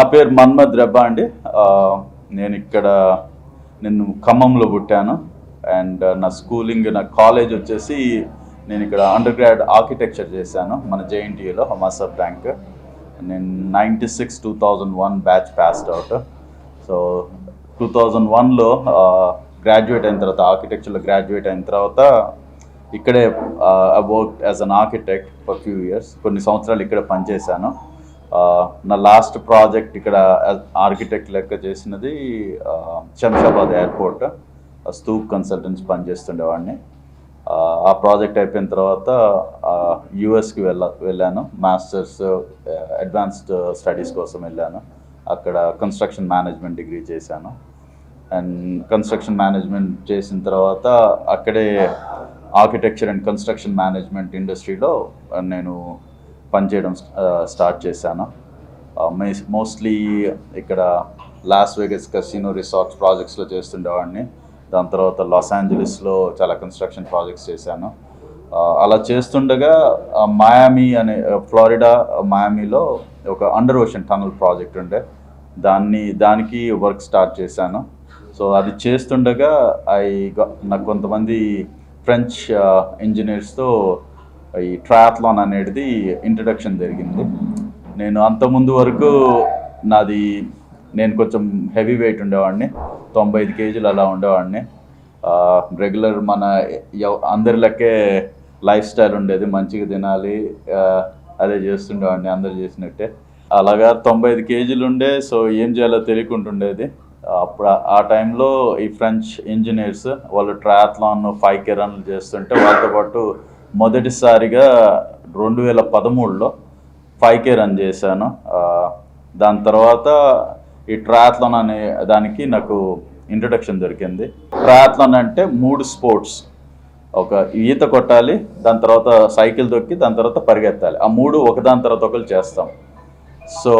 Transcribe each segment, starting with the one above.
నా పేరు మన్మద్ రెబ్బా అండి. నేను ఇక్కడ ఖమ్మంలో పుట్టాను. అండ్ నా స్కూలింగ్, నా కాలేజ్ వచ్చేసి నేను ఇక్కడ అండర్ గ్రాడ్ ఆర్కిటెక్చర్ చేశాను మన జేఎన్టీయూలో హమాసబ్ బ్యాంక్. నేను 96-2001 బ్యాచ్ పాస్డ్ అవుట్. సో 2001లో గ్రాడ్యుయేట్ అయిన తర్వాత, ఆర్కిటెక్చర్లో గ్రాడ్యుయేట్ అయిన తర్వాత ఇక్కడే I work as an architect for few years. కొన్ని సంవత్సరాలు ఇక్కడ పనిచేశాను. నా లాస్ట్ ప్రాజెక్ట్ ఇక్కడ ఆర్కిటెక్ట్ లెక్క చేసినది శంషాబాద్ ఎయిర్పోర్ట్, స్తూప్ కన్సల్టెంట్స్ పనిచేస్తుండేవాడిని. ఆ ప్రాజెక్ట్ అయిపోయిన తర్వాత యూఎస్కి వెళ్ళాను. మాస్టర్స్ అడ్వాన్స్డ్ స్టడీస్ కోసం వెళ్ళాను. అక్కడ కన్స్ట్రక్షన్ మేనేజ్మెంట్ డిగ్రీ చేశాను. అండ్ కన్స్ట్రక్షన్ మేనేజ్మెంట్ చేసిన తర్వాత అక్కడే ఆర్కిటెక్చర్ అండ్ కన్స్ట్రక్షన్ మేనేజ్మెంట్ ఇండస్ట్రీలో నేను పనిచేయడం స్టార్ట్ చేశాను. మోస్ట్లీ ఇక్కడ లాస్ వెగస్ కసినో రిసార్ట్స్ ప్రాజెక్ట్స్లో చేస్తుండేవాడిని. దాని తర్వాత లాస్ ఏంజలీస్లో చాలా కన్స్ట్రక్షన్ ప్రాజెక్ట్స్ చేశాను. అలా చేస్తుండగా ఫ్లోరిడా మయామీలో ఒక అండర్ ఓషన్ టనల్ ప్రాజెక్ట్ ఉండే, దానికి వర్క్ స్టార్ట్ చేశాను. సో అది చేస్తుండగా నాకు కొంతమంది ఫ్రెంచ్ ఇంజనీర్స్తో ఈ ట్రయాథ్లాన్ అనేది ఇంట్రడక్షన్ జరిగింది. నేను అంతకుముందు వరకు నేను కొంచెం హెవీ వెయిట్ ఉండేవాడిని, 95 కేజీలు అలా ఉండేవాడిని. రెగ్యులర్ అందరి లెక్కే లైఫ్ స్టైల్ ఉండేది, మంచిగా తినాలి, అదే చేస్తుండేవాడిని అందరు చేసినట్టే. అలాగా 95 కేజీలు ఉండే. సో ఏం చేయాలో తెలియకుంటుండేది. అప్పుడు ఆ టైంలో ఈ ఫ్రెంచ్ ఇంజనీర్స్ వాళ్ళు ట్రయాథ్లాన్ 5K రన్లు చేస్తుంటే వాళ్ళతో పాటు మొదటిసారిగా 2013లో 5K రన్ చేశాను. దాని తర్వాత ఈ ట్రయాథ్లాన్ అనే దానికి నాకు ఇంట్రడక్షన్ దొరికింది. ట్రయాథ్లాన్ అంటే 3 స్పోర్ట్స్, ఒక ఈత కొట్టాలి, దాని తర్వాత సైకిల్ తొక్కి, దాని తర్వాత పరిగెత్తాలి. ఆ 3 ఒకదాని తర్వాత ఒకరు చేస్తాం. సో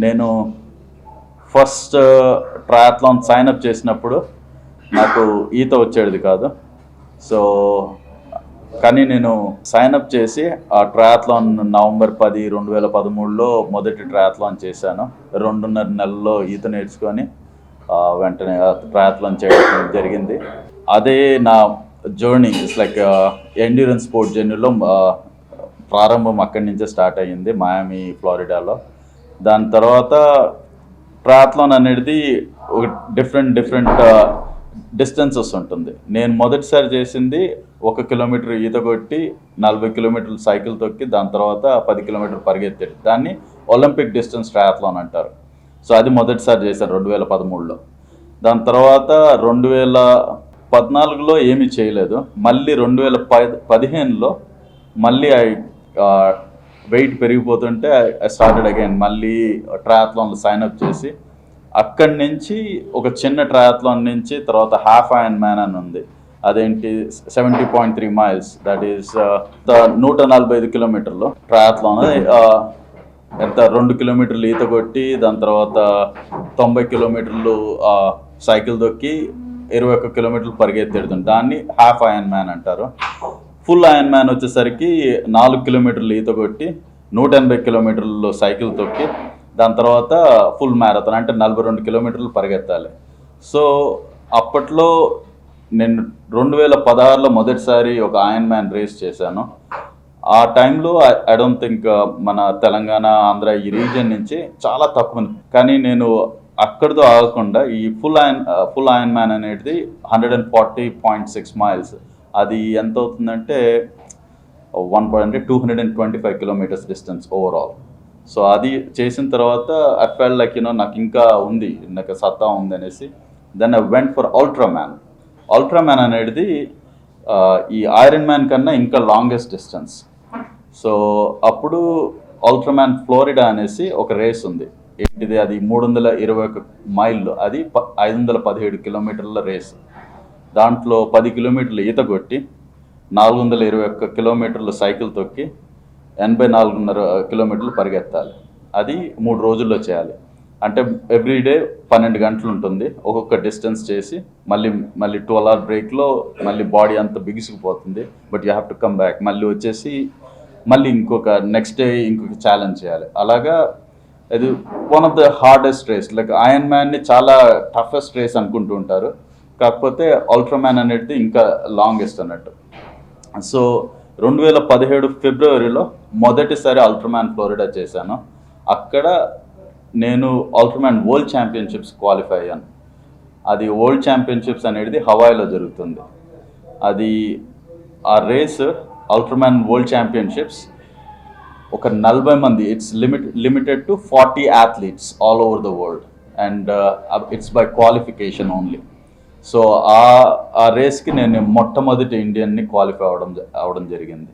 నేను ఫస్ట్ ట్రయాథ్లాన్ సైన్అప్ చేసినప్పుడు నాకు ఈత వచ్చేది కాదు. సో కానీ నేను సైన్అప్ చేసి ఆ ట్రయాథ్లాన్ నవంబర్ 10, 2013లో మొదటి ట్రయాథ్లాన్ చేశాను. 2.5 నెలల్లో ఈత నేర్చుకొని వెంటనే ట్రయాథ్లాన్ చేయడం జరిగింది. అదే నా journey. It's like endurance sport జర్నీలో ప్రారంభం అక్కడి నుంచే స్టార్ట్ అయ్యింది, మయామి ఫ్లోరిడాలో. దాని తర్వాత ట్రయాథ్లాన్ అనేది ఒక డిఫరెంట్ డిస్టెన్సెస్ ఉంటుంది. నేను మొదటిసారి చేసింది 1 కిలోమీటర్ ఈత కొట్టి, 40 కిలోమీటర్లు సైకిల్ తొక్కి, దాని తర్వాత 10 కిలోమీటర్లు పరిగెత్తాడు. దాన్ని ఒలింపిక్ డిస్టెన్స్ ట్రయాథ్లాన్ అంటారు. సో అది మొదటిసారి చేశాను 2013లో. దాని తర్వాత 2014లో ఏమీ చేయలేదు. మళ్ళీ 2015లో మళ్ళీ వెయిట్ పెరిగిపోతుంటే ఐ స్టార్టెడ్ అగైన్. మళ్ళీ ట్రయాథ్లాన్లో సైన్అప్ చేసి అక్కడి నుంచి ఒక చిన్న ట్రయాథ్లాన్ నుంచి తర్వాత హాఫ్ ఐరన్ మ్యాన్ అని ఉంది. అదేంటి 70.3 మైల్స్, దట్ ఈస్ 145 కిలోమీటర్లు ట్రయాథ్లాన్. ఎంత 2 కిలోమీటర్లు ఈత కొట్టి, దాని తర్వాత 90 కిలోమీటర్లు సైకిల్ దొక్కి, 21 కిలోమీటర్లు పరిగెత్తెడుతుంది. దాన్ని హాఫ్ ఐరన్ మ్యాన్ అంటారు. ఫుల్ ఐరన్ మ్యాన్ వచ్చేసరికి 4 కిలోమీటర్లు ఈత కొట్టి, 180 కిలోమీటర్లు సైకిల్ తొక్కి, దాని తర్వాత ఫుల్ మ్యారథాన్ అంటే 42 కిలోమీటర్లు పరిగెత్తాలి. సో అప్పట్లో నేను 2016లో మొదటిసారి ఒక ఐరన్ మ్యాన్ రేస్ చేశాను. ఆ టైంలో ఐ డోంట్ థింక్ మన తెలంగాణ, ఆంధ్ర ఈ రీజియన్ నుంచి చాలా తక్కువ. కానీ నేను అక్కడితో ఆగకుండా ఈ ఫుల్ ఐరన్ మ్యాన్ అనేది 140.6 మైల్స్, అది ఎంత అవుతుందంటే 225 కిలోమీటర్స్ డిస్టెన్స్ ఓవరాల్. సో అది చేసిన తర్వాత ఐ ఫెల్ట్ లైక్ నాకు ఇంకా ఉంది, నాకు సత్తా ఉంది అనేసి then I went for Ultraman అనేది ఈ ఐరన్ మ్యాన్ కన్నా ఇంకా లాంగెస్ట్ డిస్టెన్స్. సో అప్పుడు అల్ట్రామ్యాన్ ఫ్లోరిడా అనేసి ఒక రేస్ ఉంది. ఏంటిది, అది 321 మైళ్ళు, అది 517 కిలోమీటర్ల రేస్. దాంట్లో 10 కిలోమీటర్లు ఈత కొట్టి, 421 కిలోమీటర్లు సైకిల్ తొక్కి, 84.5 కిలోమీటర్లు పరిగెత్తాలి. అది 3 రోజుల్లో చేయాలి. అంటే ఎవ్రీడే 12 గంటలు ఉంటుంది ఒక్కొక్క డిస్టెన్స్ చేసి. మళ్ళీ 12 అవర్ బ్రేక్లో మళ్ళీ బాడీ అంతా బిగుసుకుపోతుంది. But you have to come back. మళ్ళీ వచ్చేసి మళ్ళీ నెక్స్ట్ డే ఇంకొక ఛాలెంజ్ చేయాలి. అలాగా అది one of the hardest race. Like ఐరన్ మ్యాన్ని చాలా టఫెస్ట్ రేస్ అనుకుంటూ ఉంటారు, కాకపోతే అల్ట్రామ్యాన్ అనేది ఇంకా లాంగెస్ట్ అన్నట్టు. సో 2017 ఫిబ్రవరిలో మొదటిసారి అల్ట్రామ్యాన్ ఫ్లోరిడా చేశాను. అక్కడ నేను అల్ట్రామ్యాన్ వరల్డ్ ఛాంపియన్షిప్స్ క్వాలిఫై అయ్యాను. అది వరల్డ్ ఛాంపియన్షిప్స్ అనేది హవాయిలో జరుగుతుంది. అది ఆ రేస్ అల్ట్రామ్యాన్ వరల్డ్ ఛాంపియన్షిప్స్ ఒక 40 మంది, it's limited to 40 athletes all over the world, and it's by qualification only. So ఆ రేస్కి నేను మొట్టమొదటి ఇండియన్ని క్వాలిఫై అవడం జరిగింది.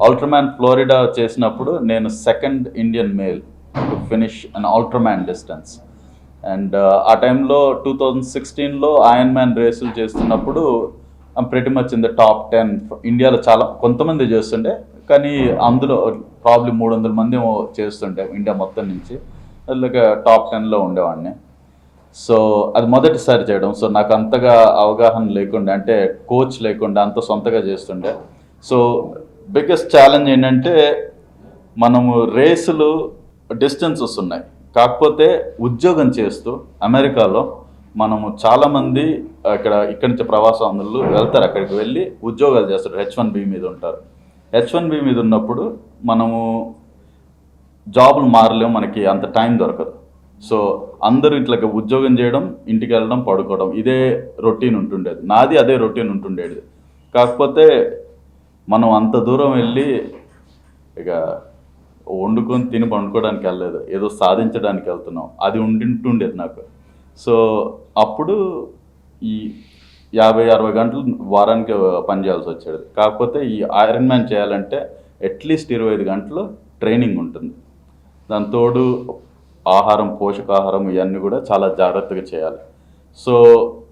అల్ట్రామ్యాన్ ఫ్లోరిడా చేసినప్పుడు నేను second Indian male to finish an Ultraman distance. And ఆ టైంలో 2016లో ఐరన్ మ్యాన్ రేసులు చేస్తున్నప్పుడు pretty much in the top 10. ఇండియాలో చాలా కొంతమంది చేస్తుండే, కానీ అందులో ప్రాబ్లీ 300 మంది చేస్తుంటే ఇండియా మొత్తం నుంచి, అలాగే టాప్ 10లో ఉండేవాడిని. సో అది మొదటిసారి చేయడం. సో నాకు అంతగా అవగాహన లేకుండా, అంటే కోచ్ లేకుండా అంత సొంతగా చేస్తుండే. సో బిగ్గెస్ట్ ఛాలెంజ్ ఏంటంటే మనము రేసులు డిస్టెన్సెస్ ఉన్నాయి, కాకపోతే ఉద్యోగం చేస్తూ అమెరికాలో మనము చాలామంది ఇక్కడి నుంచి ప్రవాసాంధ్రులు వెళ్తారు, అక్కడికి వెళ్ళి ఉద్యోగాలు చేస్తారు, H1B మీద ఉంటారు. H1B మీద ఉన్నప్పుడు మనము జాబులు మారలేము, మనకి అంత టైం దొరకదు. సో అందరూ ఇట్లా ఉద్యోగం చేయడం, ఇంటికి వెళ్ళడం, పడుకోవడం, ఇదే రొటీన్ ఉంటుండేది. నాది అదే రొటీన్ ఉంటుండేది. కాకపోతే మనం అంత దూరం వెళ్ళి ఇక వండుకొని తిని పండుకోవడానికి వెళ్ళలేదు, ఏదో సాధించడానికి వెళ్తున్నాం, అది ఉంటుండేది నాకు. సో అప్పుడు ఈ 50-60 గంటలు వారానికి పనిచేయాల్సి వచ్చేది. కాకపోతే ఈ ఐరన్ మ్యాన్ చేయాలంటే అట్లీస్ట్ 25 గంటలు ట్రైనింగ్ ఉంటుంది. దాని తోడు ఆహారం, పోషకాహారం ఇవన్నీ కూడా చాలా జాగ్రత్తగా చేయాలి. సో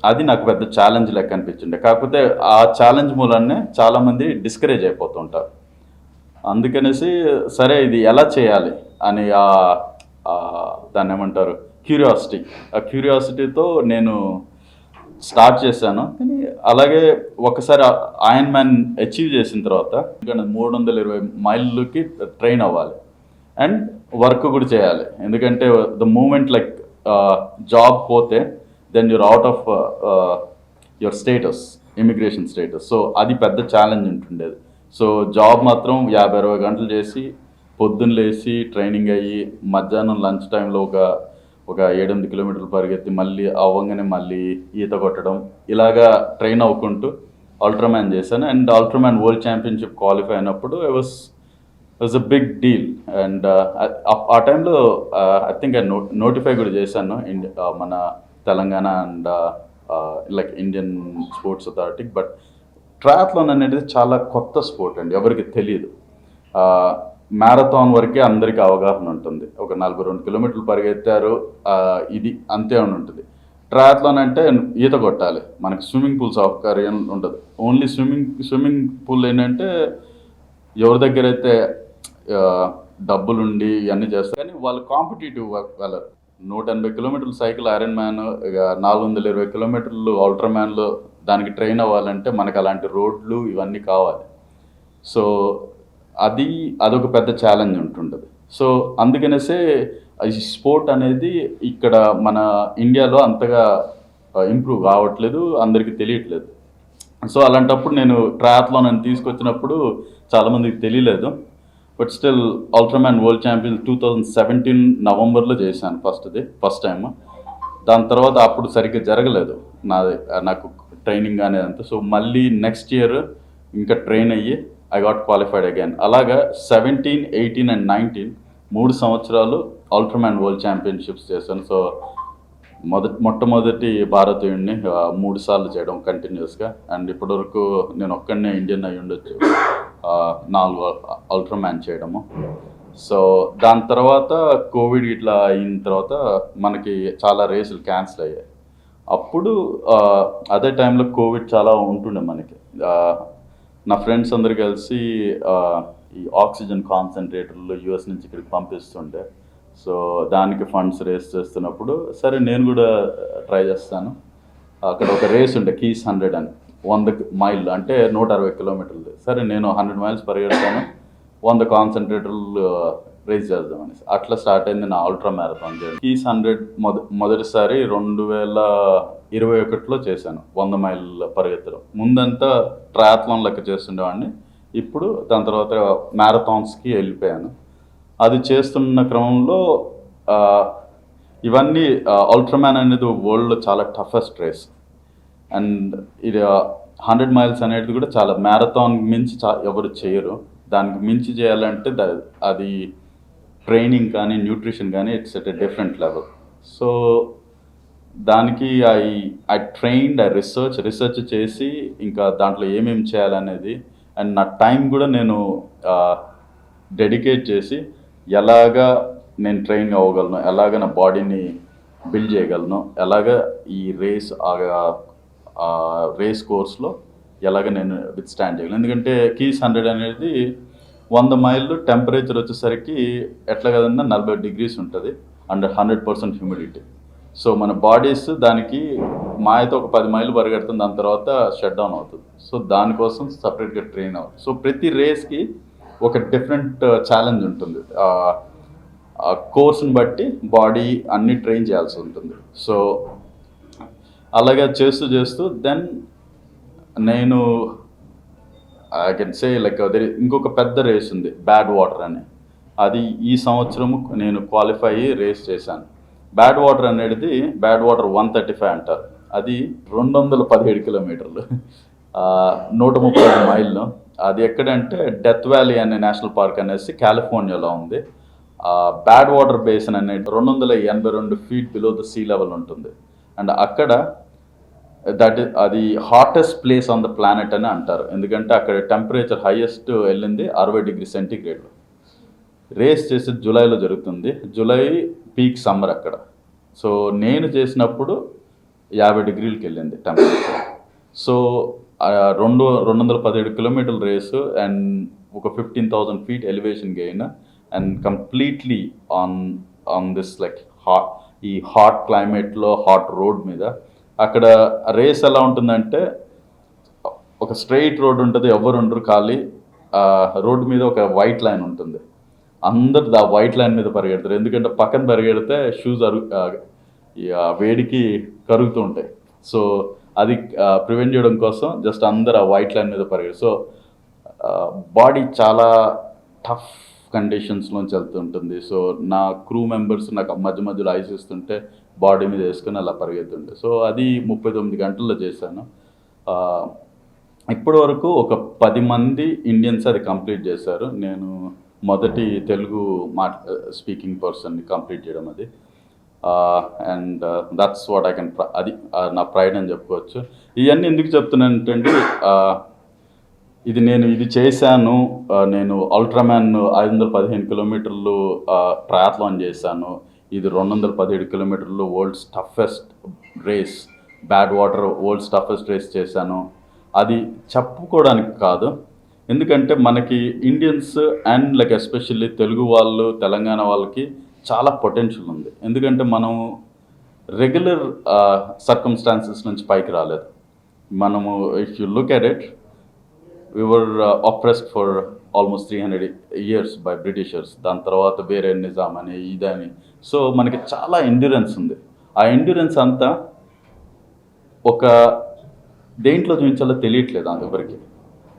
అది నాకు పెద్ద ఛాలెంజ్ లెక్క అనిపించింది. కాకపోతే ఆ ఛాలెంజ్ మూలనే చాలామంది డిస్కరేజ్ అయిపోతుంటారు. అందుకనేసి సరే ఇది ఎలా చేయాలి అని దాన్ని ఏమంటారు, క్యూరియాసిటీ, ఆ క్యూరియాసిటీతో నేను స్టార్ట్ చేశాను. కానీ అలాగే ఒకసారి ఐరన్ మ్యాన్ అచీవ్ చేసిన తర్వాత 320 మైళ్ళకి ట్రైన్ అవ్వాలి అండ్ వర్క్ కూడా చేయాలి. ఎందుకంటే ద మూమెంట్ లైక్ జాబ్ పోతే then you're out of your status, immigration status. So అది పెద్ద ఛాలెంజ్ ఉంటుండేది. సో జాబ్ మాత్రం 50-60 గంటలు చేసి, పొద్దున్న లేచి ట్రైనింగ్ అయ్యి, మధ్యాహ్నం లంచ్ టైంలో ఒక 7-8 కిలోమీటర్లు పరిగెత్తి, మళ్ళీ అవ్వగానే మళ్ళీ ఈత కొట్టడం, ఇలాగా ట్రైన్ అవ్వుకుంటూ అల్ట్రామ్యాన్ చేశాను. And Ultraman world championship qualify అయినప్పుడు was a big deal. And ఆ టైంలో ఐ థింక్ నోటిఫై కూడా చేశాను మన Telangana and like Indian sports authority. But triathlon అనేది చాలా కొత్త స్పోర్ట్ అండి, ఎవరికి తెలియదు. మ్యారథాన్ వరకే అందరికీ అవగాహన ఉంటుంది, ఒక 42 కిలోమీటర్లు పరిగెత్తారు, ఇది అంతే అని ఉంటుంది. ట్రయాథ్లాన్ అంటే ఈత కొట్టాలి, మనకి స్విమ్మింగ్ పూల్ సౌకర్యం ఉండదు. ఓన్లీ స్విమ్మింగ్ పూల్ ఏంటంటే ఎవరి దగ్గర అయితే డబ్బులుండి ఇవన్నీ చేస్తారు, కానీ వాళ్ళు కాంపిటేటివ్ వెళ్ళరు. 180 కిలోమీటర్లు సైకిల్ ఐరన్ మ్యాన్, ఇక 420 కిలోమీటర్లు అల్ట్రామ్యాన్లో దానికి ట్రైన్ అవ్వాలంటే మనకు అలాంటి రోడ్లు ఇవన్నీ కావాలి. సో అదొక పెద్ద ఛాలెంజ్ ఉంటుండదు. సో అందుకనేసే ఈ స్పోర్ట్ అనేది ఇక్కడ మన ఇండియాలో అంతగా ఇంప్రూవ్ కావట్లేదు, అందరికీ తెలియట్లేదు. సో అలాంటప్పుడు నేను ట్రయాథ్లాన్ అని తీసుకొచ్చినప్పుడు చాలామందికి తెలియలేదు. But still Ultraman world champion 2017 నవంబర్లో చేశాను ఫస్ట్ టైం. దాని తర్వాత అప్పుడు సరిగ్గా జరగలేదు నాకు ట్రైనింగ్ అనేది అంతా. సో మళ్ళీ నెక్స్ట్ ఇయర్ ఇంకా ట్రైన్ అయ్యి ఐ గాట్ క్వాలిఫైడ్ అగైన్. అలాగా 17, 18 and 19 3 సంవత్సరాలు అల్ట్రామ్యాన్ వరల్డ్ ఛాంపియన్షిప్స్ చేశాను. సో మొట్టమొదటి భారతీయుడిని 3 సార్లు చేయడం కంటిన్యూస్గా. అండ్ ఇప్పటివరకు నేను ఒక్కడనే ఇండియన్ అయి ఉండొచ్చు 4 అల్ట్రామ్యాన్ చేయడము. సో దాని తర్వాత కోవిడ్ ఇట్లా అయిన తర్వాత మనకి చాలా రేసులు క్యాన్సిల్ అయ్యాయి. అప్పుడు అదే టైంలో కోవిడ్ చాలా ఉంటుండే మనకి. నా ఫ్రెండ్స్ అందరు కలిసి ఈ ఆక్సిజన్ కాన్సన్ట్రేటర్లు యూఎస్ నుంచి ఇక్కడికి పంపిస్తుండే. సో దానికి ఫండ్స్ రేస్ చేస్తున్నప్పుడు సరే నేను కూడా ట్రై చేస్తాను. అక్కడ ఒక రేస్ ఉండే కీస్ 100 అని, 100 మైళ్ళు అంటే 160 కిలోమీటర్లు. సరే నేను 100 మైల్స్ పరిగెడతాను, 100 కాన్సన్ట్రేటర్లు రేస్ చేద్దామనేసి అట్లా స్టార్ట్ అయింది నా అల్ట్రా మ్యారథాన్ జర్నీ. కీస్ 100 మొదటిసారి 2021లో చేశాను 100 మైళ్ళ పరిగెత్తడం. ముందంతా ట్రయాథ్లాన్ లెక్క చేస్తుండేవాడిని, ఇప్పుడు దాని తర్వాత మ్యారథాన్స్కి వెళ్ళిపోయాను. అది చేస్తున్న క్రమంలో ఇవన్నీ అల్ట్రామ్యాన్ అనేది వరల్డ్లో చాలా టఫెస్ట్ రేస్, అండ్ ఇది 100 మైల్స్ అనేది కూడా చాలా మ్యారథాన్ మించి ఎవరు చేయరు. దానికి మించి చేయాలంటే అది ట్రైనింగ్ కానీ న్యూట్రిషన్ కానీ it's at a different level. So దానికి ఐ ట్రైన్డ్, ఐ రీసెర్చ్ చేసి ఇంకా దాంట్లో ఏమేమి చేయాలనేది, అండ్ నా టైం కూడా నేను డెడికేట్ చేసి ఎలాగా నేను ట్రైన్ అవ్వగలను, ఎలాగ నా బాడీని బిల్డ్ చేయగలను, ఎలాగ ఈ రేస్ కోర్స్లో ఎలాగ నేను విత్ స్టాండ్ చేయగలను. ఎందుకంటే కీస్ 100 అనేది 100 మైళ్ళు టెంపరేచర్ వచ్చేసరికి ఎట్లా కదన్నా 40 degrees ఉంటుంది అండ్ 100% హ్యూమిడిటీ. సో మన బాడీస్ దానికి మాయతో ఒక 10 మైళ్ళు పరిగెడుతుంది, దాని తర్వాత షట్ డౌన్ అవుతుంది. సో దానికోసం సపరేట్గా ట్రైన్ అవ్వాలి. సో ప్రతి రేస్కి ఒక డిఫరెంట్ ఛాలెంజ్ ఉంటుంది, కోర్స్ని బట్టి బాడీ అన్ని ట్రైన్ చేయాల్సి ఉంటుంది. సో అలాగే చేస్తూ దెన్ నేను ఐ కెన్ సే లైక్ ఇంకొక పెద్ద రేస్ ఉంది బ్యాడ్ వాటర్ అని, అది ఈ సంవత్సరము నేను క్వాలిఫై అయ్యి రేస్ చేశాను. బ్యాడ్ వాటర్ అనేది 135 అంటారు. అది 217 కిలోమీటర్లు, 130 మైళ్ళు. అది ఎక్కడంటే డెత్ వ్యాలీ అనే నేషనల్ పార్క్ అనేసి కాలిఫోర్నియాలో ఉంది. బ్యాడ్ వాటర్ బేసిన్ అనేది 282 feet below the sea level ఉంటుంది. అండ్ అక్కడ అది hottest place on the planet అని అంటారు, ఎందుకంటే అక్కడ టెంపరేచర్ హైయెస్ట్ వెళ్ళింది 60 degrees Celsius. రేస్ చేసి జూలైలో జరుగుతుంది, జూలై పీక్ సమ్మర్ అక్కడ. సో నేను చేసినప్పుడు 50 degrees వెళ్ళింది టెంపరేచర్. సో 217 కిలోమీటర్ల రేసు అండ్ ఒక 15,000 feet elevation gain, and completely on this like ఈ హాట్ క్లైమేట్లో హాట్ రోడ్ మీద. అక్కడ రేస్ ఎలా ఉంటుందంటే ఒక స్ట్రెయిట్ రోడ్ ఉంటుంది, ఎవరు ఉండరు, ఖాళీ రోడ్డు మీద ఒక వైట్ లైన్ ఉంటుంది. అందరు ఆ వైట్ లైన్ మీద పరిగెడతారు, ఎందుకంటే పక్కన పరిగెడితే షూస్ వేడికి కరుగుతూ ఉంటాయి. సో అది ప్రివెంట్ చేయడం కోసం జస్ట్ అందరు ఆ వైట్ లైన్ మీద పరిగెడతారు. సో బాడీ చాలా టఫ్ కండిషన్స్లోంచి వెళ్తుంటుంది. సో నా క్రూ మెంబర్స్ నాకు మధ్యలో ఐస్ ఇస్తుంటే బాడీ మీద వేసుకొని అలా పరిగెత్తుండే. సో అది 39 గంటల్లో చేశాను. ఇప్పటి వరకు ఒక 10 మంది ఇండియన్స్ అది కంప్లీట్ చేశారు. నేను మొదటి తెలుగు స్పీకింగ్ పర్సన్ని కంప్లీట్ చేయడం అది. And that's what I can, అది నా ప్రైడ్ అని చెప్పుకోవచ్చు. ఇవన్నీ ఎందుకు చెప్తున్నానంటే ఇది చేశాను. నేను అల్ట్రామ్యాన్ 515 కిలోమీటర్లు ట్రయాథ్లాన్ చేశాను. ఇది 217 కిలోమీటర్లు world's toughest race, Badwater world's toughest race చేశాను. అది చెప్పుకోవడానికి కాదు, ఎందుకంటే మనకి Indians and like especially Telugu వాళ్ళు, తెలంగాణ వాళ్ళకి చాలా పొటెన్షియల్ ఉంది. ఎందుకంటే మనం రెగ్యులర్ సర్కమ్స్టాన్సెస్ నుంచి పైకి రాలేదు. మనము if you look at it, we were oppressed for almost 300 years by Britishers. దాని తర్వాత వేరే నిజాం అని ఇదని. సో మనకి చాలా ఎండ్యూరెన్స్ ఉంది. ఆ ఎండ్యూరెన్స్ అంతా ఒక దేంట్లో చూపించాలో తెలియట్లేదు ఎవరికి.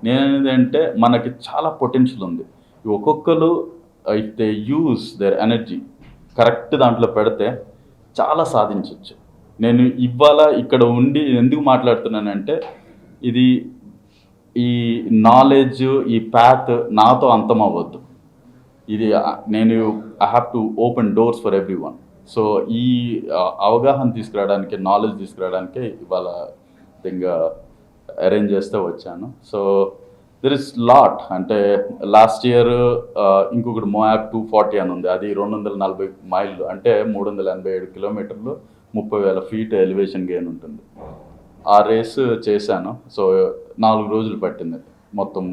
నేనేంటంటే మనకి చాలా పొటెన్షియల్ ఉంది. ఒక్కొక్కరు if they use their energy correct దాంట్లో పెడితే చాలా సాధించవచ్చు. నేను ఇవాళ ఇక్కడ ఉండి ఎందుకు మాట్లాడుతున్నానంటే, ఈ నాలెడ్జ్, ఈ పాత్ నాతో అంతం అవ్వద్దు. ఇది నేను I have to open doors for every one. So ఈ అవగాహన తీసుకురావడానికి, నాలెడ్జ్ తీసుకురావడానికే ఇవాళ ఇంకా అరేంజ్ చేస్తూ వచ్చాను. So there is lot. అంటే లాస్ట్ ఇయర్ ఇంకొకటి మోయాక్ 240 అని ఉంది, అది 240 మైళ్ళు, అంటే 387 కిలోమీటర్లు, 30,000 feet ఎలివేషన్ గెయిన్ ఉంటుంది. ఆ రేసు చేశాను. సో 4 రోజులు పట్టింది మొత్తం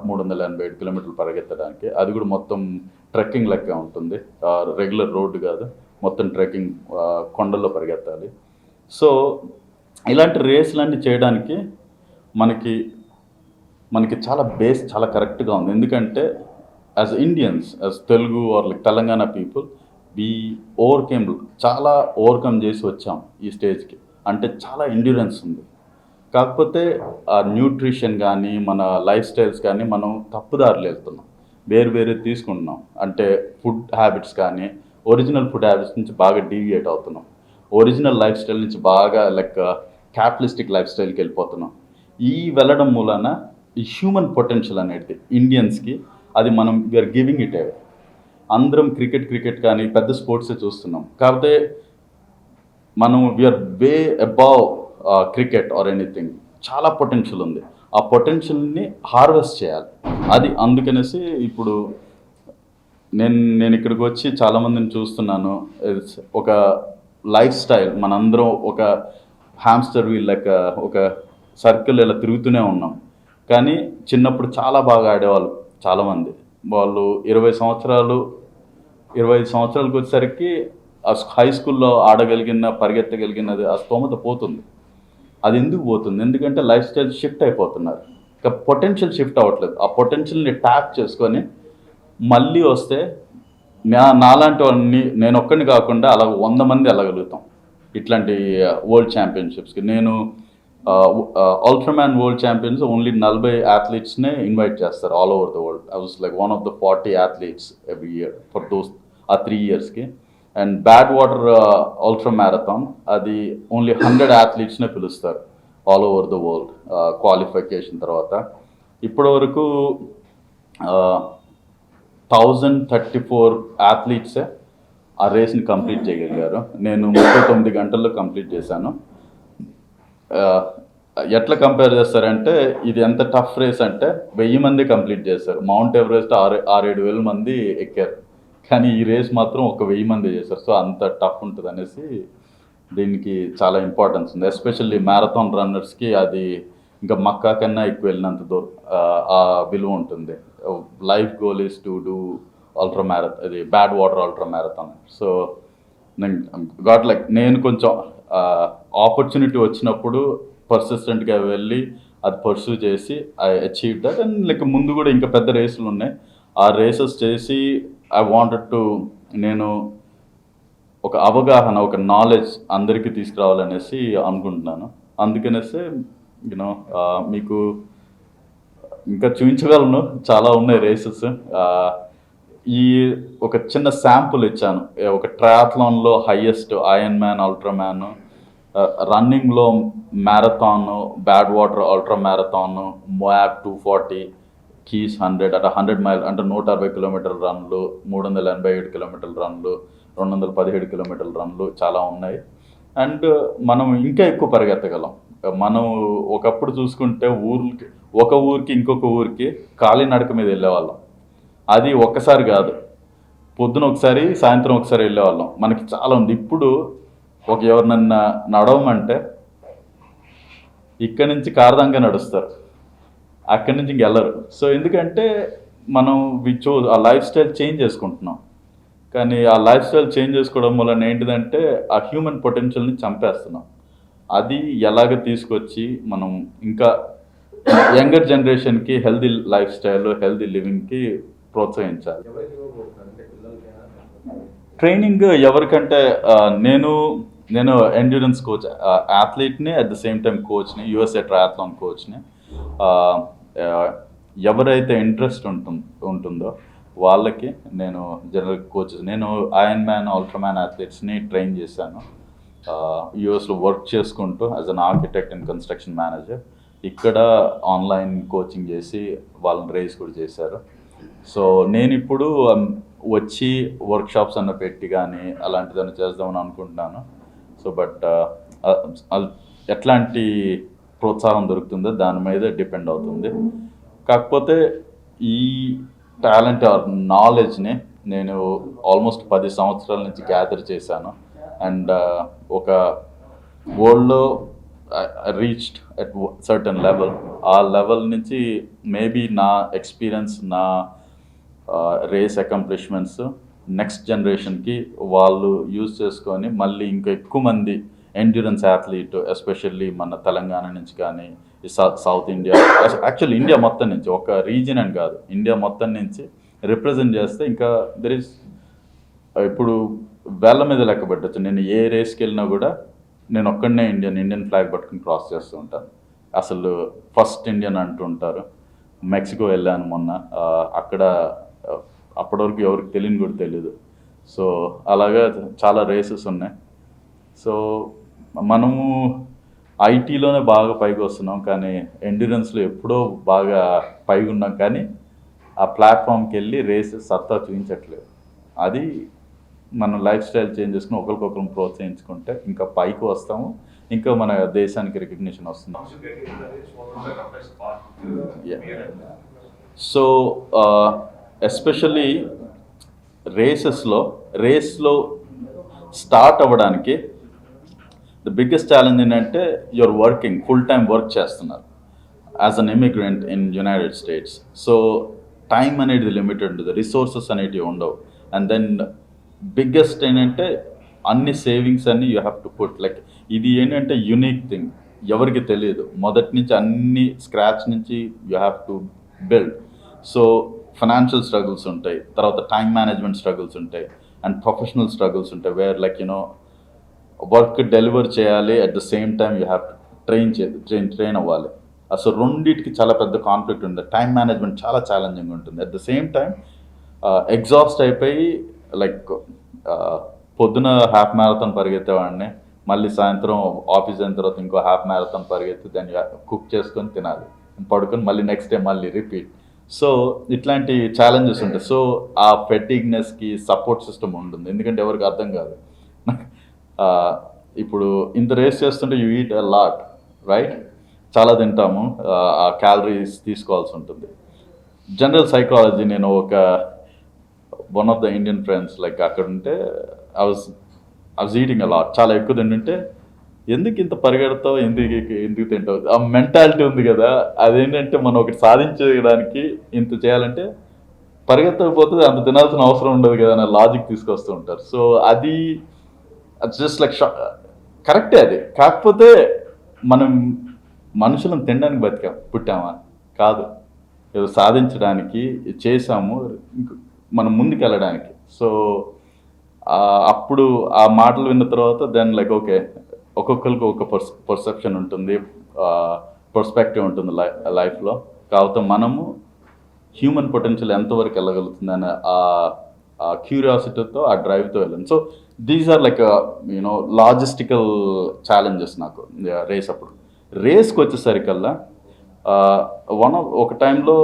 387 కిలోమీటర్లు పరిగెత్తడానికి. అది కూడా మొత్తం ట్రెక్కింగ్ లెక్క ఉంటుంది, రెగ్యులర్ రోడ్డు కాదు, మొత్తం ట్రెక్కింగ్, కొండల్లో పరిగెత్తాలి. సో ఇలాంటి రేసులన్నీ చేయడానికి మనకి చాలా బేస్ చాలా కరెక్ట్గా ఉంది. ఎందుకంటే as Indians, as Telugu or like Telangana people, we overcame, చాలా ఓవర్కమ్ చేసి వచ్చాం ఈ స్టేజ్కి. అంటే చాలా ఎండ్యూరెన్స్ ఉంది. కాకపోతే ఆ న్యూట్రిషన్ కానీ మన లైఫ్ స్టైల్స్ కానీ మనం తప్పుదారులు వెళ్తున్నాం, వేరు వేరు తీసుకుంటున్నాం. అంటే ఫుడ్ హ్యాబిట్స్ కానీ ఒరిజినల్ ఫుడ్ హ్యాబిట్స్ నుంచి బాగా డీవియేట్ అవుతున్నాం, ఒరిజినల్ లైఫ్ స్టైల్ నుంచి బాగా లైక్ క్యాపిటలిస్టిక్ లైఫ్ స్టైల్కి వెళ్ళిపోతున్నాం. ఈ వెళ్ళడం మూలన ఈ హ్యూమన్ పొటెన్షియల్ అనేది ఇండియన్స్కి, అది మనం వీఆర్ గివింగ్ ఇట్ అవే. అందరం క్రికెట్ కానీ పెద్ద స్పోర్ట్సే చూస్తున్నాం. కాకపోతే మనం we're way above cricket or anything. చాలా పొటెన్షియల్ ఉంది, ఆ పొటెన్షియల్ని హార్వెస్ట్ చేయాలి. అది అందుకనేసి ఇప్పుడు నేను ఇక్కడికి వచ్చి చాలామందిని చూస్తున్నాను. ఒక లైఫ్ స్టైల్, మనందరం ఒక హ్యామ్స్టర్ వీల్ లెక్క ఒక సర్కిల్ ఇలా తిరుగుతూనే ఉన్నాం. కానీ చిన్నప్పుడు చాలా బాగా ఆడేవాళ్ళు చాలామంది. వాళ్ళు 25 సంవత్సరాలకు వచ్చేసరికి ఆ హై స్కూల్లో ఆడగలిగిన పరిగెత్తగలిగినది ఆ స్తోమత పోతుంది. అది ఎందుకు పోతుంది? ఎందుకంటే లైఫ్ స్టైల్ షిఫ్ట్ అయిపోతున్నారు, ఇంకా పొటెన్షియల్ షిఫ్ట్ అవ్వట్లేదు. ఆ పొటెన్షియల్ని ట్యాప్ చేసుకొని మళ్ళీ వస్తే నాలాంటి వాళ్ళని, నేను ఒక్కడిని కాకుండా అలా 100 మంది వెళ్ళగలుగుతాం ఇట్లాంటి వరల్డ్ ఛాంపియన్షిప్స్కి. నేను అల్ట్రామ్యాన్ వరల్డ్ ఛాంపియన్స్ ఓన్లీ 40 athletesనే ఇన్వైట్ చేస్తారు all over the world. I was like one of the 40 athletes every year for those ఆ 3 yearsకి. And bad water ultra marathon, అది ఓన్లీ 100 athletesనే పిలుస్తారు all over the world qualification తర్వాత. ఇప్పటి వరకు 1034 athletes ఆ రేస్ని కంప్లీట్ చేయగలిగారు. నేను 39 గంటల్లో కంప్లీట్ చేశాను. ఎట్లా కంపేర్ చేస్తారంటే ఇది ఎంత టఫ్ రేస్ అంటే 1000 మంది కంప్లీట్ చేస్తారు. మౌంట్ ఎవరెస్ట్ 6-7 వేల మంది ఎక్కారు, కానీ ఈ రేస్ మాత్రం 1000 మంది చేశారు. సో అంత టఫ్ ఉంటుంది అనేసి దీనికి చాలా ఇంపార్టెన్స్ ఉంది. ఎస్పెషల్లీ మ్యారథాన్ రన్నర్స్కి అది ఇంకా మక్కా కన్నా ఎక్కువ వెళ్ళినంత దూరం ఆ విలువ ఉంటుంది. Life goal is to do ultra marathon, అది bad water ultra marathon. So నేను కొంచెం ఆపర్చునిటీ వచ్చినప్పుడు పర్సిస్టెంట్గా వెళ్ళి అది పర్సూ చేసి I achieve that. And like ముందు కూడా ఇంకా పెద్ద రేసులు ఉన్నాయి, ఆ రేసెస్ చేసి ఐ వాంటెడ్ టు, నేను ఒక అవగాహన, ఒక నాలెడ్జ్ అందరికీ తీసుకురావాలనేసి అనుకుంటున్నాను. అందుకనేసి యూనో మీకు ఇంకా చూపించగలను, చాలా ఉన్నాయి రేసెస్. ఈ ఒక చిన్న శాంపుల్ ఇచ్చాను. ఒక ట్రయాథ్లాన్లో హైయెస్ట్ ఐరన్ మ్యాన్, అల్ట్రామ్యాన్, రన్నింగ్లో marathon, bad water ultra marathon, Moab 240, keys 100, అంటే 100 మైల్ అంటే 160 కిలోమీటర్ల రన్లు, 387 కిలోమీటర్ల రన్లు, 217 కిలోమీటర్ల రన్లు చాలా ఉన్నాయి. అండ్ మనం ఇంకా ఎక్కువ పరిగెత్తగలం. మనం ఒకప్పుడు చూసుకుంటే ఒక ఊరికి ఇంకొక ఊరికి కాలినడక మీద వెళ్ళేవాళ్ళం. అది ఒక్కసారి కాదు, పొద్దున ఒకసారి సాయంత్రం ఒకసారి వెళ్ళేవాళ్ళం. మనకి చాలా ఉంది. ఇప్పుడు ఎవరినన్నా నడవమంటే ఇక్కడి నుంచి కారదంగా నడుస్తారు, అక్కడి నుంచి ఇంకెళ్ళరు. సో ఎందుకంటే మనం ఆ లైఫ్ స్టైల్ చేంజ్ చేసుకుంటున్నాం. కానీ ఆ లైఫ్ స్టైల్ చేంజ్ చేసుకోవడం వలన ఏంటిదంటే ఆ హ్యూమన్ పొటెన్షియల్ని చంపేస్తున్నాం. అది ఎలాగ తీసుకొచ్చి మనం ఇంకా యంగర్ జనరేషన్కి హెల్దీ లైఫ్ స్టైల్, హెల్దీ లివింగ్కి ప్రోత్సహించాలి. ట్రైనింగ్ ఎవరికంటే నేను ఎండ్యూరెన్స్ కోచ్, అథ్లీట్ని, అట్ ద సేమ్ టైం కోచ్ని, యూఎస్ఏ ట్రయాథ్లాన్ కోచ్ని. ఎవరైతే ఇంట్రెస్ట్ ఉంటుందో వాళ్ళకి నేను జనరల్ కోచెస్, నేను ఐరన్ మ్యాన్, అల్ట్రామ్యాన్ అథ్లీట్స్ని ట్రైన్ చేశాను. యూఎస్లో వర్క్ చేసుకుంటూ as an architect and construction manager. ఇక్కడ ఆన్లైన్ కోచింగ్ చేసి వాళ్ళని రేస్ కూడా చేశారు. సో నేను ఇప్పుడు వచ్చి వర్క్షాప్స్ అన్న పెట్టి కానీ అలాంటిదన్నా చేద్దామని అనుకుంటున్నాను. సో బట్ ఎట్లాంటి ప్రోత్సాహం దొరుకుతుందో దాని మీద డిపెండ్ అవుతుంది. కాకపోతే ఈ టాలెంట్ ఆర్ నాలెడ్జ్ని నేను ఆల్మోస్ట్ 10 సంవత్సరాల నుంచి గ్యాదర్ చేశాను. అండ్ ఒక వరల్డ్లో రీచ్డ్ ఎట్ సర్టన్ లెవెల్. ఆ లెవెల్ నుంచి మేబీ నా ఎక్స్పీరియన్స్, నా రేస్ అకంప్లిష్మెంట్స్ నెక్స్ట్ జనరేషన్కి వాళ్ళు యూజ్ చేసుకొని మళ్ళీ ఇంకా ఎక్కువ మంది ఎండ్యూరెన్స్ అథ్లీట్, ఎస్పెషల్లీ మన తెలంగాణ నుంచి కానీ సౌత్ ఇండియా, యాక్చువల్లీ ఇండియా మొత్తం నుంచి, ఒక రీజన్ అని కాదు, ఇండియా మొత్తం నుంచి రిప్రజెంట్ చేస్తే ఇంకా దెర్ ఇస్ ఇప్పుడు వేళ్ళ మీద లెక్క పెట్టచ్చు. నేను ఏ రేస్కి వెళ్ళినా కూడా నేను ఒక్కడనే ఇండియన్ ఫ్లాగ్ పట్టుకుని క్రాస్ చేస్తూ ఉంటాను. అసలు ఫస్ట్ ఇండియన్ అంటుంటారు. మెక్సికో వెళ్ళాను మొన్న, అక్కడ అప్పటివరకు ఎవరికి తెలియని కూడా తెలీదు. సో అలాగా చాలా రేసెస్ ఉన్నాయి. సో మనము ఐటీలోనే బాగా పైకి వస్తున్నాం, కానీ ఎండ్యూరెన్స్లో ఎప్పుడో బాగా పైకి ఉన్నాం, కానీ ఆ ప్లాట్ఫామ్కి వెళ్ళి రేసెస్ సత్తా చూపించట్లేదు. అది మనం లైఫ్ స్టైల్ చేంజ్ చేసుకుని ఒకరికొకరు ప్రోత్సహించుకుంటే ఇంకా పైకి వస్తాము, ఇంకా మన దేశానికి రికగ్నిషన్ వస్తుంది. సో ఎస్పెషల్లీ రేస్లో స్టార్ట్ అవ్వడానికి ద బిగ్గెస్ట్ ఛాలెంజ్ ఏంటంటే your working full time work చేస్తున్నారు as an immigrant in United States. So time అనేది లిమిటెడ్ ఉంటుంది, రిసోర్సెస్ అనేటివి ఉండవు. అండ్ దెన్ బిగ్గెస్ట్ ఏంటంటే అన్ని సేవింగ్స్ అన్ని you have to put. Like ఇది ఏంటంటే యునిక్ థింగ్, ఎవరికి తెలియదు. మొదటి నుంచి అన్ని స్క్రాచ్ నుంచి you have to build. So financial struggles ఉంటాయి, తర్వాత టైం మేనేజ్మెంట్ స్ట్రగుల్స్ ఉంటాయి, అండ్ ప్రొఫెషనల్ స్ట్రగుల్స్ ఉంటాయి. వేర్ లైక్ వర్క్ డెలివర్ చేయాలి, at the same time you have to train అవ్వాలి. అసలు రెండింటికి చాలా పెద్ద కాన్ఫ్లిక్ట్ ఉంది. టైం మేనేజ్మెంట్ చాలా ఛాలెంజింగ్ ఉంటుంది. At the same time exhaust అయిపోయి లైక్ పొద్దున హాఫ్ మ్యారథాన్ పరిగెత్తేవాడిని, మళ్ళీ సాయంత్రం ఆఫీస్ అయిన తర్వాత ఇంకో హాఫ్ మ్యారథాన్ పరిగెత్తి దాన్ని కుక్ చేసుకొని తినాలి, పడుకొని మళ్ళీ నెక్స్ట్ డే మళ్ళీ రిపీట్. సో ఇట్లాంటి ఛాలెంజెస్ ఉంటాయి. సో ఆ ఫెటిగ్నెస్కి సపోర్ట్ సిస్టమ్ ఉంటుంది, ఎందుకంటే ఎవరికి అర్థం కాదు. ఇప్పుడు ఇంత రేస్ చేస్తుంటే you eat a lot, right? చాలా తింటాము, ఆ క్యాలరీస్ తీసుకోవాల్సి ఉంటుంది. జనరల్ సైకాలజీ, నేను one of the Indian friends like అక్కడ ఉంటే I was eating a lot, చాలా ఎక్కువ తింటుంటే ఎందుకు ఇంత పరిగెడతావు, ఎందుకు తింటావు, ఆ మెంటాలిటీ ఉంది కదా. అదేంటంటే మనం ఒకటి సాధించడానికి ఇంత చేయాలంటే పరిగెత్తకపోతే అంత తినాల్సిన అవసరం ఉండదు కదా అనే లాజిక్ తీసుకొస్తూ ఉంటారు. సో అది జస్ట్ లైక్ కరెక్టే అది. కాకపోతే మనం మనుషులను తినడానికి పుట్టామా? కాదు, ఏదో సాధించడానికి చేసాము, మనం ముందుకు వెళ్ళడానికి. సో అప్పుడు ఆ మాటలు విన్న తర్వాత దెన్ లైక్ ఓకే, ఒక్కొక్కరికి ఒక పర్సెప్షన్ ఉంటుంది, పర్స్పెక్టివ్ ఉంటుంది లైఫ్లో. కాకపోతే మనము హ్యూమన్ పొటెన్షియల్ ఎంతవరకు వెళ్ళగలుగుతుందని ఆ క్యూరియాసిటీతో, ఆ డ్రైవ్తో వెళ్ళాను. So these are like logistical challenges నాకు రేస్ అప్పుడు. రేస్కి వచ్చేసరికల్లా ఒక టైంలో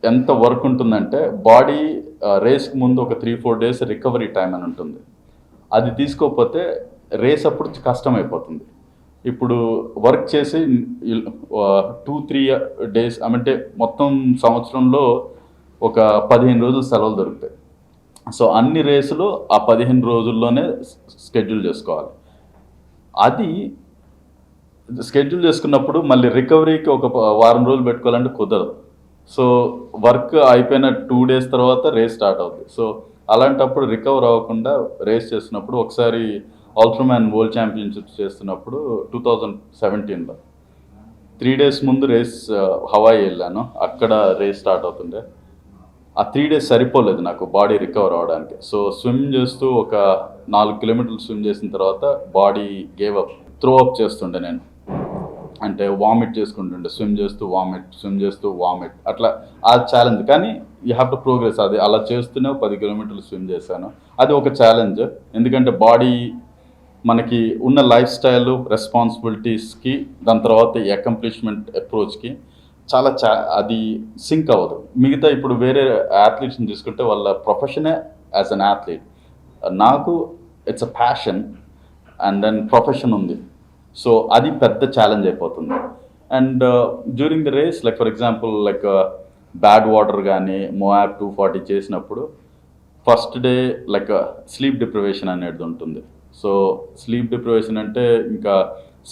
ఎంత వర్క్ ఉంటుందంటే బాడీ రేస్కి ముందు ఒక 3-4 days రికవరీ టైం అని ఉంటుంది. అది తీసుకోకపోతే రేస్ అప్పుడు కష్టమైపోతుంది. ఇప్పుడు వర్క్ చేసి 2-3 days అంటే మొత్తం సంవత్సరంలో ఒక 15 రోజులు సెలవులు దొరుకుతాయి. సో అన్ని రేసులు ఆ 15 రోజుల్లోనే షెడ్యూల్ చేసుకోవాలి. అది షెడ్యూల్ చేసుకున్నప్పుడు మళ్ళీ రికవరీకి ఒక వారం రోజులు పెట్టుకోవాలంటే కుదరదు. సో వర్క్ అయిపోయిన 2 days తర్వాత రేస్ స్టార్ట్ అవుతుంది. సో అలాంటప్పుడు రికవర్ అవ్వకుండా రేస్ చేస్తున్నప్పుడు ఒకసారి అల్ట్రామ్యాన్ వరల్డ్ ఛాంపియన్షిప్స్ చేస్తున్నప్పుడు 2017లో 3 days ముందు రేస్ హవాయి వెళ్ళాను. అక్కడ రేస్ స్టార్ట్ అవుతుండే. ఆ 3 days సరిపోలేదు నాకు బాడీ రికవర్ అవ్వడానికి. సో స్విమ్ చేస్తూ ఒక 4 kilometers స్విమ్ చేసిన తర్వాత body gave up, throw up చేస్తుండే నేను. అంటే వామిట్ చేసుకుంటుండే, స్విమ్ చేస్తూ వామిట్ అట్లా. ఆ ఛాలెంజ్, కానీ యూ హ్యావ్ టు ప్రోగ్రెస్. అది అలా చేస్తూనే 10 kilometers స్విమ్ చేశాను. అది ఒక ఛాలెంజ్, ఎందుకంటే బాడీ మనకి ఉన్న లైఫ్ స్టైల్, రెస్పాన్సిబిలిటీస్కి, దాని తర్వాత ఈ అకంప్లిష్మెంట్ అప్రోచ్కి చాలా అది సింక్ అవ్వదు. మిగతా ఇప్పుడు వేరే అథ్లీట్స్ని తీసుకుంటే వాళ్ళ ప్రొఫెషనే యాజ్ అన్ అథ్లీట్. నాకు it's a passion and then profession ఉంది. సో అది పెద్ద ఛాలెంజ్ అయిపోతుంది. And during the race like for example like Badwater కానీ మోయాబ్ 240 చేసినప్పుడు first day like sleep deprivation అనేది ఉంటుంది. సో స్లీప్ డిప్రివేషన్ అంటే ఇంకా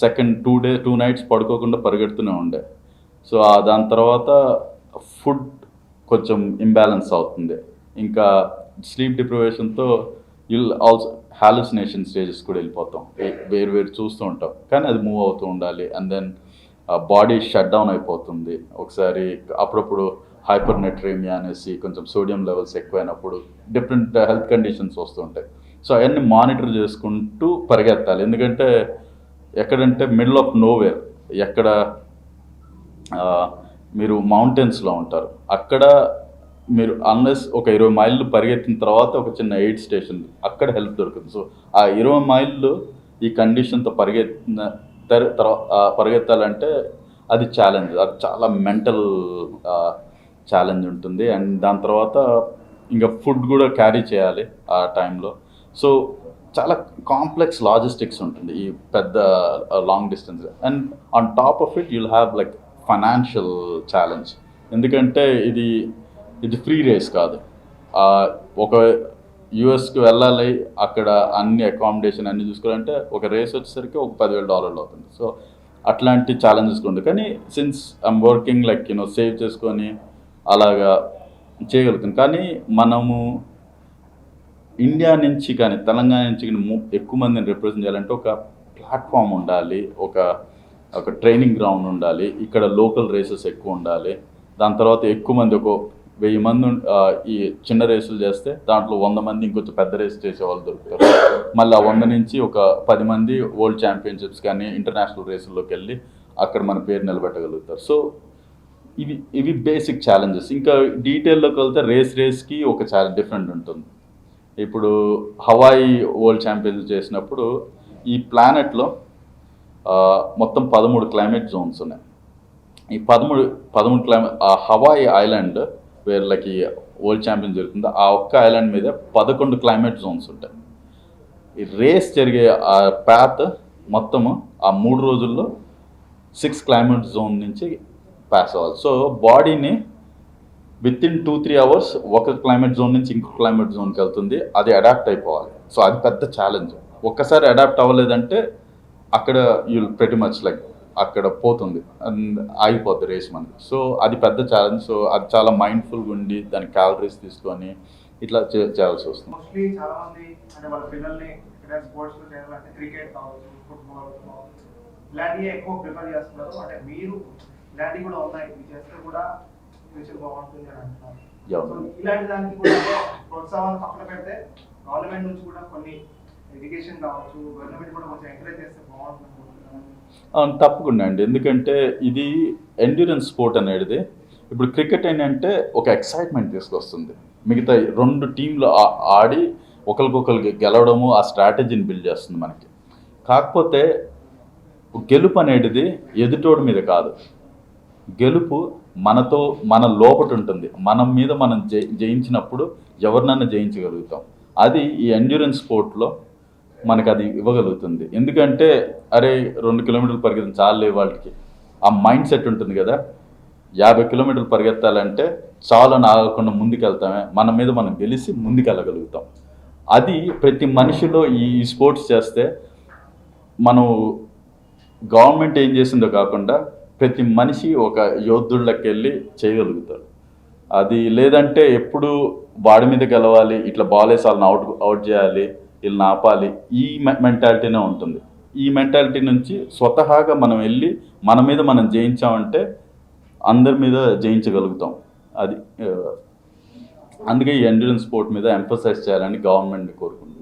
సెకండ్ 2 nights పడుకోకుండా పరిగెడుతూనే ఉండే. సో దాని తర్వాత ఫుడ్ కొంచెం ఇంబ్యాలెన్స్ అవుతుంది. ఇంకా స్లీప్ డిప్రివేషన్తో ఆల్సో హాలుసినేషన్ స్టేజెస్ కూడా వెళ్ళిపోతాం, వేరు చూస్తూ ఉంటాం, కానీ అది మూవ్ అవుతూ ఉండాలి. And then body shut down అయిపోతుంది. ఒకసారి అప్పుడప్పుడు హైపర్నెట్రేమియా అనేసి కొంచెం సోడియం లెవెల్స్ ఎక్కువైనప్పుడు డిఫరెంట్ హెల్త్ కండిషన్స్ వస్తుంటాయి. సో అవన్నీ మానిటర్ చేసుకుంటూ పరిగెత్తాలి. ఎందుకంటే ఎక్కడంటే మిడిల్ ఆఫ్ నోవేర్, ఎక్కడ మీరు మౌంటైన్స్లో ఉంటారు, అక్కడ మీరు అన్లెస్ ఒక 20 మైళ్ళు పరిగెత్తిన తర్వాత ఒక చిన్న ఎయిడ్ స్టేషన్, అక్కడ హెల్ప్ దొరుకుతుంది. సో ఆ 20 మైళ్ళు ఈ కండిషన్తో పరిగెత్తాలంటే అది ఛాలెంజ్, అది చాలా మెంటల్ ఛాలెంజ్ ఉంటుంది. అండ్ దాని తర్వాత ఇంకా ఫుడ్ కూడా క్యారీ చేయాలి ఆ టైంలో. సో చాలా కాంప్లెక్స్ లాజిస్టిక్స్ ఉంటుంది ఈ పెద్ద long distance. And on top of it you'll have like financial challenge. ఎందుకంటే ఇది ఫ్రీ రేస్ కాదు. ఒక యూఎస్కి వెళ్ళాలి, అక్కడ అన్ని అకామిడేషన్ అన్ని చూసుకోవాలంటే ఒక రేస్ వచ్చేసరికి ఒక $10,000 అవుతుంది. సో అట్లాంటి ఛాలెంజెస్ ఉంటుంది. కానీ since I'm working like save చేసుకొని అలాగా చేయగలుగుతాను. కానీ మనము ఇండియా నుంచి కానీ తెలంగాణ నుంచి కానీ ఎక్కువ మందిని రిప్రజెంట్ చేయాలంటే ఒక ప్లాట్ఫామ్ ఉండాలి, ఒక ట్రైనింగ్ గ్రౌండ్ ఉండాలి, ఇక్కడ లోకల్ రేసెస్ ఎక్కువ ఉండాలి. దాని తర్వాత ఎక్కువ మంది, ఒక 1000 మంది ఈ చిన్న రేసులు చేస్తే దాంట్లో 100 మంది ఇంకొంచెం పెద్ద రేస్ చేసే వాళ్ళు దొరుకుతారు. మళ్ళీ ఆ 100 నుంచి ఒక 10 మంది వరల్డ్ ఛాంపియన్షిప్స్ కానీ ఇంటర్నేషనల్ రేసుల్లోకి వెళ్ళి అక్కడ మన పేరు నిలబెట్టగలుగుతారు. సో ఇవి బేసిక్ ఛాలెంజెస్. ఇంకా డీటెయిల్లోకి వెళ్తే రేస్కి ఒక చాలా డిఫరెంట్ ఉంటుంది. ఇప్పుడు హవాయి వరల్డ్ ఛాంపియన్స్ చేసినప్పుడు ఈ ప్లానెట్లో మొత్తం 13 క్లైమేట్ జోన్స్ ఉన్నాయి. ఈ 13 క్లైమేట్, ఆ హవాయి ఐలాండ్ వీళ్ళకి వరల్డ్ ఛాంపియన్ జరుగుతుంది, ఆ ఒక్క ఐలాండ్ మీద 11 క్లైమేట్ జోన్స్ ఉంటాయి. ఈ రేస్ జరిగే ఆ పాత్ మొత్తము ఆ 3 రోజుల్లో 6 క్లైమేట్ జోన్ నుంచి పాస్ అవ్వాలి. సో బాడీని వితిన్ 2-3 అవర్స్ ఒక క్లైమేట్ జోన్ నుంచి ఇంకో క్లైమేట్ జోన్కి వెళ్తుంది, అది అడాప్ట్ అయిపోవాలి. సో అది పెద్ద ఛాలెంజ్. ఒక్కసారి అడాప్ట్ అవ్వలేదంటే అక్కడ యుల్ ప్రెటీ మచ్ లైక్ అక్కడ పోతుంది అండ్ ఆగిపోతుంది రేస్ మనకి. సో అది పెద్ద ఛాలెంజ్. సో అది చాలా మైండ్ఫుల్గా ఉండి దాని క్యాలరీస్ తీసుకొని ఇట్లా చేయాల్సి వస్తుంది. మోస్ట్లీ చాలా మంది అంటే వాళ్ళ పిల్లల్ని స్పోర్ట్స్ లో చేయాలంటే క్రికెట్ కావచ్చు, ఫుట్బాల్ ఇలాంటివి ఎక్కువ ప్రిఫర్ చేస్తున్నారు. అంటే మీరు ఇలాంటివి కూడా ఉన్నాయి, ఇవి చేస్తే కూడా ఫ్యూచర్ బాగుంటుంది అని అంటున్నారు. సో ఇలాంటి దానికి కూడా ప్రోత్సాహాలు పక్కన పెడితే గవర్నమెంట్ నుంచి కూడా కొన్ని ఎడ్యుకేషన్ కావచ్చు, గవర్నమెంట్ కూడా కొంచెం ఎంకరేజ్ చేస్తే బాగుంటుంది. తప్పకుండా అండి. ఎందుకంటే ఇది ఎండ్యూరెన్స్ స్పోర్ట్ అనేది, ఇప్పుడు క్రికెట్ ఏంటంటే ఒక ఎక్సైట్మెంట్ తీసుకొస్తుంది. మిగతా 2 టీంలు ఆడి ఒకరికొకరికి గెలవడము, ఆ స్ట్రాటజీని బిల్డ్ చేస్తుంది మనకి. కాకపోతే గెలుపు అనేది ఎదుటోడి మీద కాదు, గెలుపు మన లోపట ఉంటుంది. మన మీద మనం జయించినప్పుడు ఎవరినైనా జయించగలుగుతాం. అది ఈ ఎండ్యూరెన్స్ స్పోర్ట్లో మనకు అది ఇవ్వగలుగుతుంది. ఎందుకంటే అరే 2 కిలోమీటర్లు పరిగెత్తం చాలే, వాళ్ళకి ఆ మైండ్ సెట్ ఉంటుంది కదా, 50 కిలోమీటర్లు పరిగెత్తాలంటే చాలా ఆగకుండా ముందుకెళ్తామే, మన మీద మనం గెలిచి ముందుకెళ్ళగలుగుతాం. అది ప్రతి మనిషిలో ఈ స్పోర్ట్స్ చేస్తే మనం గవర్నమెంట్ ఏం చేసిందో కాకుండా ప్రతి మనిషి ఒక యోధుళ్ళకి వెళ్ళి చేయగలుగుతారు. అది లేదంటే ఎప్పుడు వాడి మీద గెలవాలి, ఇట్లా బాల్ వేసి వాళ్ళని అవుట్ చేయాలి, వీళ్ళని ఆపాలి, ఈ మెంటాలిటీనే ఉంటుంది. ఈ మెంటాలిటీ నుంచి స్వతహాగా మనం వెళ్ళి మన మీద మనం జయించామంటే అందరి మీద జయించగలుగుతాం. అది అందుకే ఈ ఎండ్యూరెన్స్ స్పోర్ట్ మీద ఎంఫసైజ్ చేయాలని గవర్నమెంట్ని కోరుకుంటున్నాం.